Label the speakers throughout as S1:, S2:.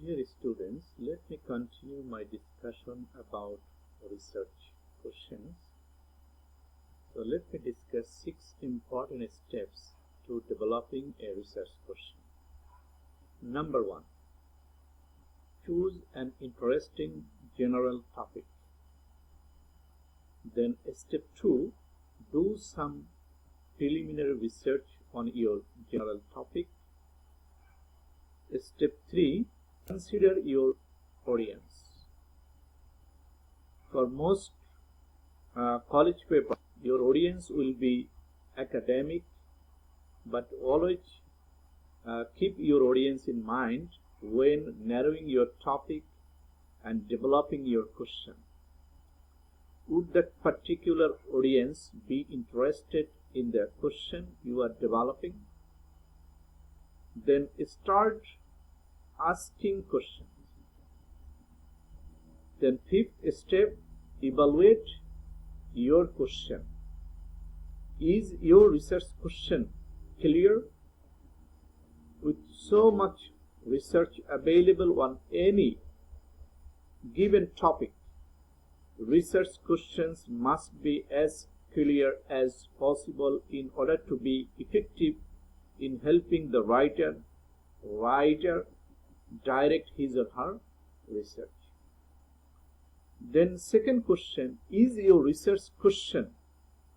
S1: Dear students, let me continue my discussion about research questions. So let me discuss 6 important steps to developing a research question. Number 1. Choose an interesting general topic. Then step 2. Do some preliminary research on your general topic. Step 3. Consider your audience. For most college papers, your audience will be academic, but always keep your audience in mind when narrowing your topic and developing your question. Would that particular audience be interested in the question you are developing? Then start asking questions. Then 5th step, evaluate your question. Is your research question clear? With so much research available on any given topic, research questions must be as clear as possible in order to be effective in helping the writer direct his or her research. Then second question, is your research question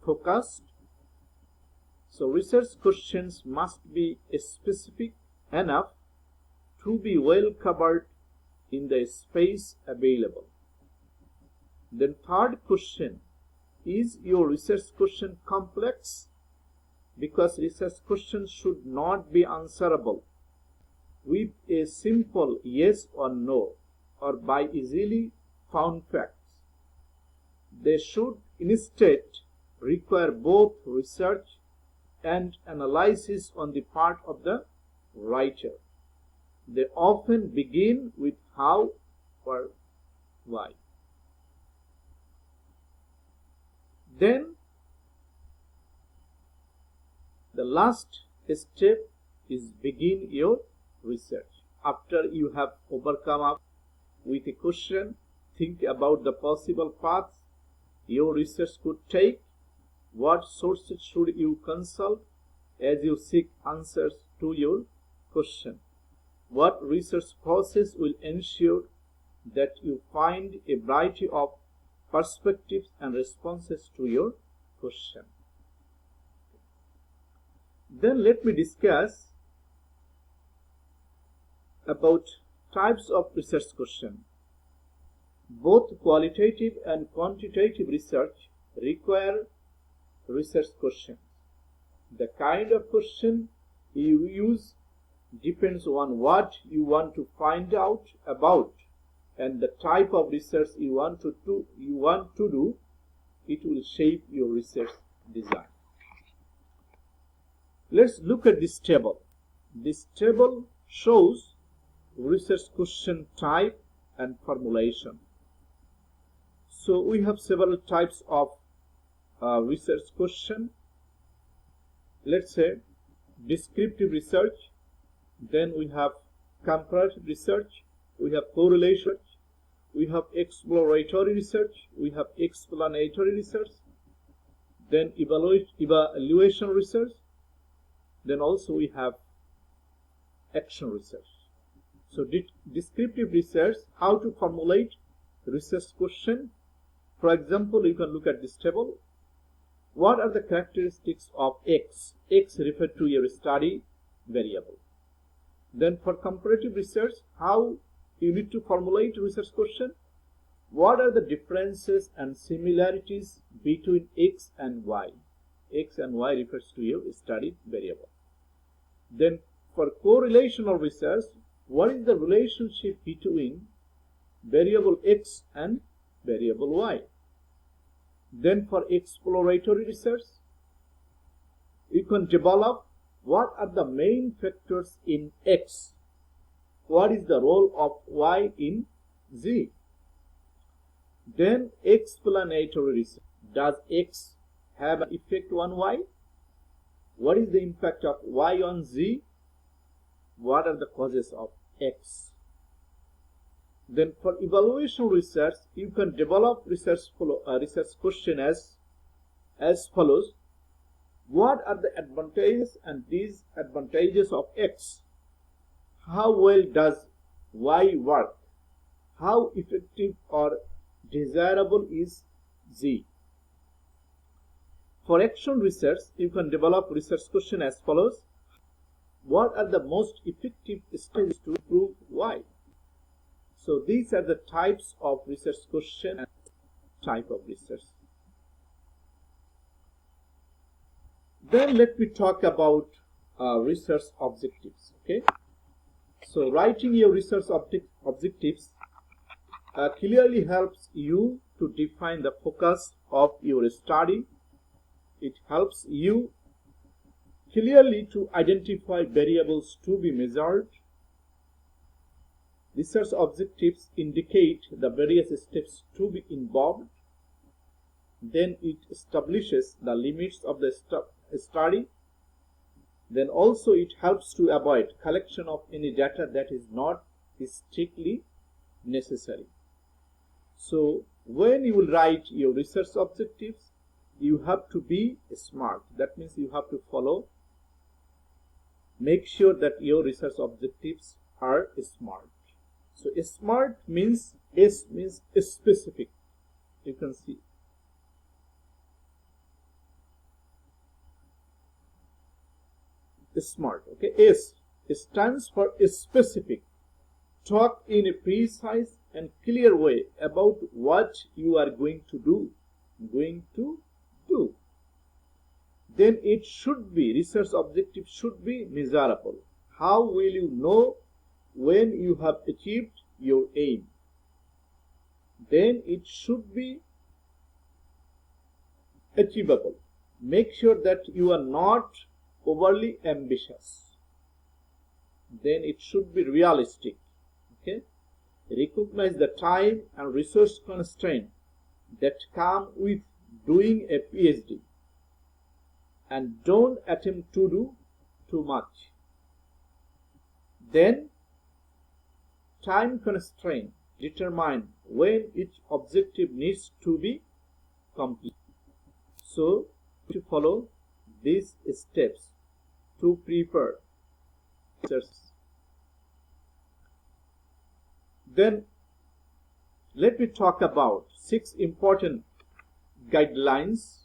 S1: focused? So research questions must be specific enough to be well covered in the space available. Then third question, is your research question complex? Because research questions should not be answerable with a simple yes or no or by easily found facts. They should instead require both research and analysis on the part of the writer. They often begin with how or why. Then the last step is begin your research. After you have overcome up with a question, think about the possible paths your research could take. What sources should you consult as you seek answers to your question? What research process will ensure that you find a variety of perspectives and responses to your question? Then let me discuss about types of research question. Both qualitative and quantitative research require research questions. The kind of question you use depends on what you want to find out about and the type of research you want to do. It will shape your research design. Let's look at this table. This table shows research question type and formulation. So we have several types of research question. Let's say descriptive research, then we have comparative research, we have correlation, we have exploratory research, we have explanatory research, then evaluation research, then also we have action research. So descriptive research, how to formulate research question. For example, you can look at this table. What are the characteristics of X? X referred to your study variable. Then for comparative research, how you need to formulate research question. What are the differences and similarities between X and Y? X and Y refers to your study variable. Then for correlational research, what is the relationship between variable X and variable Y? Then for exploratory research, you can develop what are the main factors in X, what is the role of Y in Z. Then explanatory research, does X have an effect on Y? What is the impact of Y on Z? What are the causes of X? Then for evaluation research, you can develop research question as follows. What are the advantages and disadvantages of X? How well does Y work? How effective or desirable is Z? For action research, you can develop research question as follows. What are the most effective strategies to improve Y? So these are the types of research question and type of research. Then let me talk about research objectives. Okay. So writing your research objectives clearly helps you to define the focus of your study. It helps you clearly to identify variables to be measured. Research objectives indicate the various steps to be involved. Then it establishes the limits of the study. Then also it helps to avoid collection of any data that is not strictly necessary. So when you will write your research objectives, you have to be smart. That means you have to make sure that your research objectives are smart. So smart means S means specific. You can see. Smart. Okay. S stands for specific. Talk in a precise and clear way about what you are going to do. Then it should be, research objective should be measurable. How will you know when you have achieved your aim? Then it should be achievable. Make sure that you are not overly ambitious. Then it should be realistic. Okay. Recognize the time and resource constraint that come with doing a PhD, and don't attempt to do too much. Then time constraint, determine when each objective needs to be complete. So to follow these steps to prepare research. Then let me talk about 6 important guidelines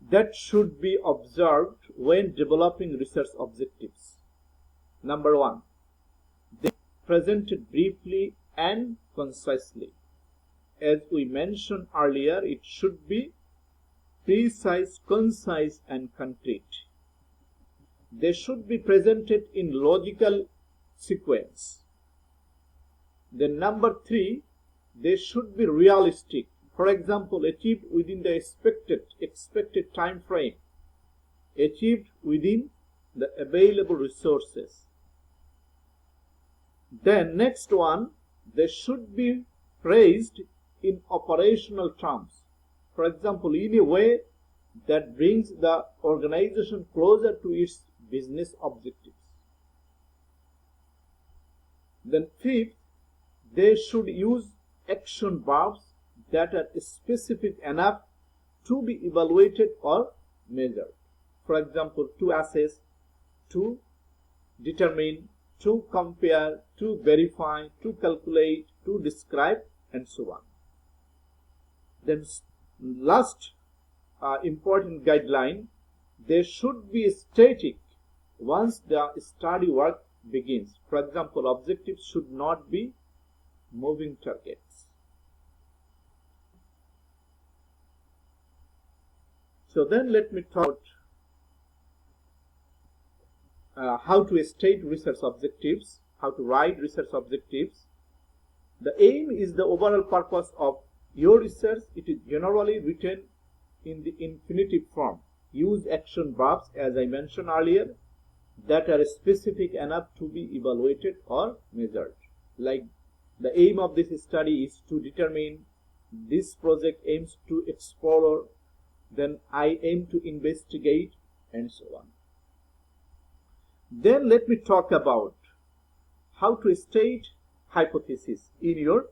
S1: that should be observed when developing research objectives. Number 1, they are presented briefly and concisely. As we mentioned earlier, it should be precise, concise, and concrete. They should be presented in logical sequence. Then number 3, they should be realistic. For example, achieved within the expected time frame, achieved within the available resources. Then next one, they should be phrased in operational terms. For example, in a way that brings the organization closer to its business objectives. Then fifth, they should use action verbs that are specific enough to be evaluated or measured. For example, to assess, to determine, to compare, to verify, to calculate, to describe, and so on. Then last important guideline, they should be static once the study work begins. For example, objectives should not be moving targets. So then let me talk about how to state research objectives, how to write research objectives. The aim is the overall purpose of your research. It is generally written in the infinitive form. Use action verbs, as I mentioned earlier, that are specific enough to be evaluated or measured. Like, the aim of this study is to determine, this project aims to explore, then I aim to investigate, and so on. Then let me talk about how to state hypothesis in your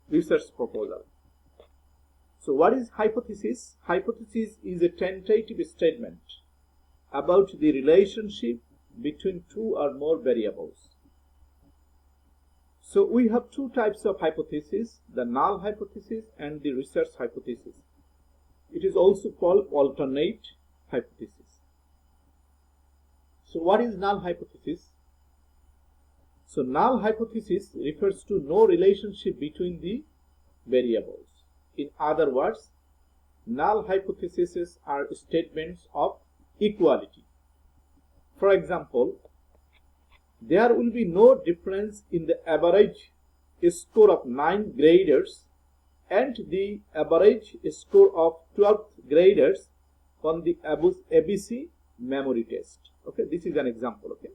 S1: research proposal. So what is hypothesis? Hypothesis is a tentative statement about the relationship between two or more variables. So we have two types of hypothesis, the null hypothesis and the research hypothesis. It is also called alternate hypothesis. So what is null hypothesis? So null hypothesis refers to no relationship between the variables. In other words, null hypotheses are statements of equality. For example, there will be no difference in the average score of 9 graders and the average score of 12th graders on the ABC memory test. Okay, this is an example. Okay,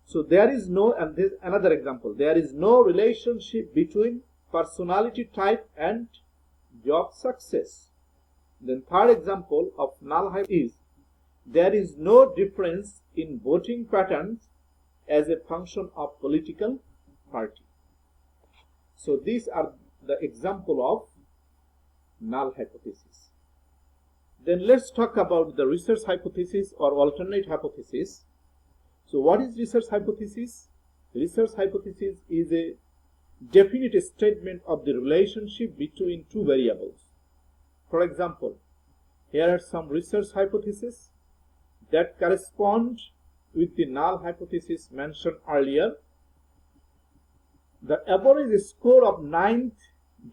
S1: so there is no, and this is another example, there is no relationship between personality type and job success. Then third example of null hypothesis is there is no difference in voting patterns as a function of political party. So these are the example of null hypothesis. Then let's talk about the research hypothesis or alternate hypothesis. So what is research hypothesis? Research hypothesis is a definite statement of the relationship between two variables. For example, here are some research hypotheses that correspond with the null hypothesis mentioned earlier. The average score of 9th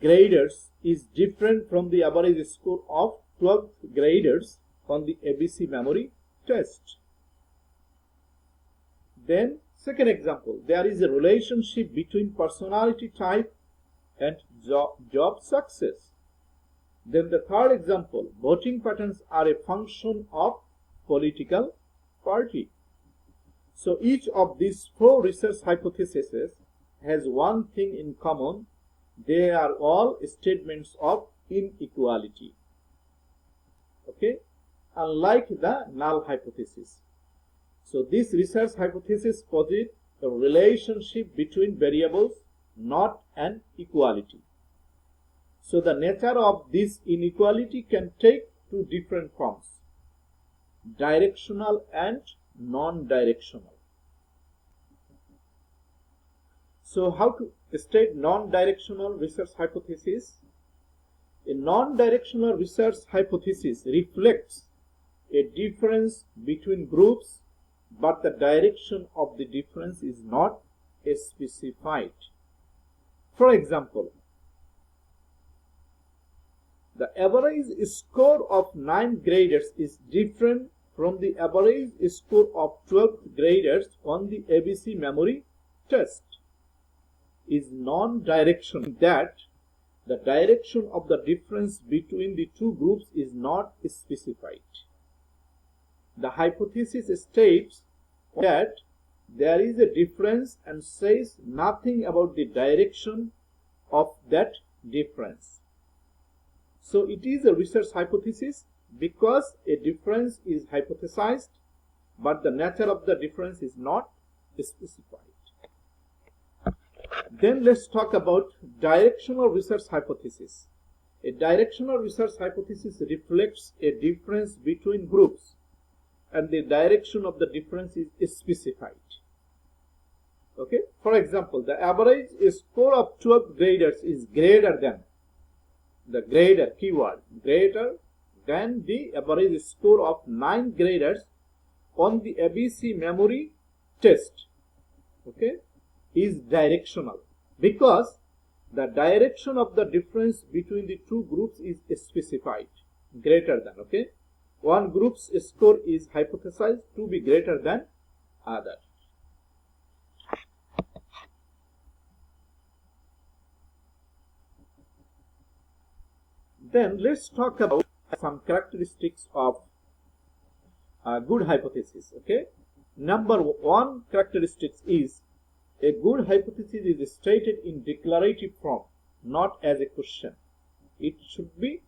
S1: graders is different from the average score of 12th graders on the ABC memory test. Then second example, there is a relationship between personality type and job success. Then the third example, voting patterns are a function of political party. So each of these four research hypotheses has one thing in common. They are all statements of inequality. Okay, unlike the null hypothesis. So this research hypothesis posits a relationship between variables, not an equality. So the nature of this inequality can take two different forms: directional and non-directional. So how to state non-directional research hypothesis? A non-directional research hypothesis reflects a difference between groups, but the direction of the difference is not specified. For example, the average score of 9th graders is different from the average score of 12th graders on the ABC memory test. Is non-directional, that the direction of the difference between the two groups is not specified. The hypothesis states that there is a difference and says nothing about the direction of that difference. So it is a research hypothesis because a difference is hypothesized, but the nature of the difference is not specified. Then let's talk about directional research hypothesis. A directional research hypothesis reflects a difference between groups, and the direction of the difference is specified. Okay, for example, the average score of 12th graders is greater than, the grader keyword, greater than the average score of 9th graders on the ABC memory test. Okay, is directional because the direction of the difference between the two groups is specified, greater than. Okay, one group's score is hypothesized to be greater than other. Then let's talk about some characteristics of a good hypothesis. Okay, number one characteristic is a good hypothesis is stated in declarative form, not as a question. It should be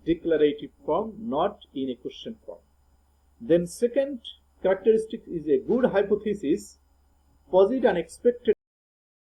S1: declarative form, not in a question form. Then second characteristic is a good hypothesis posits unexpected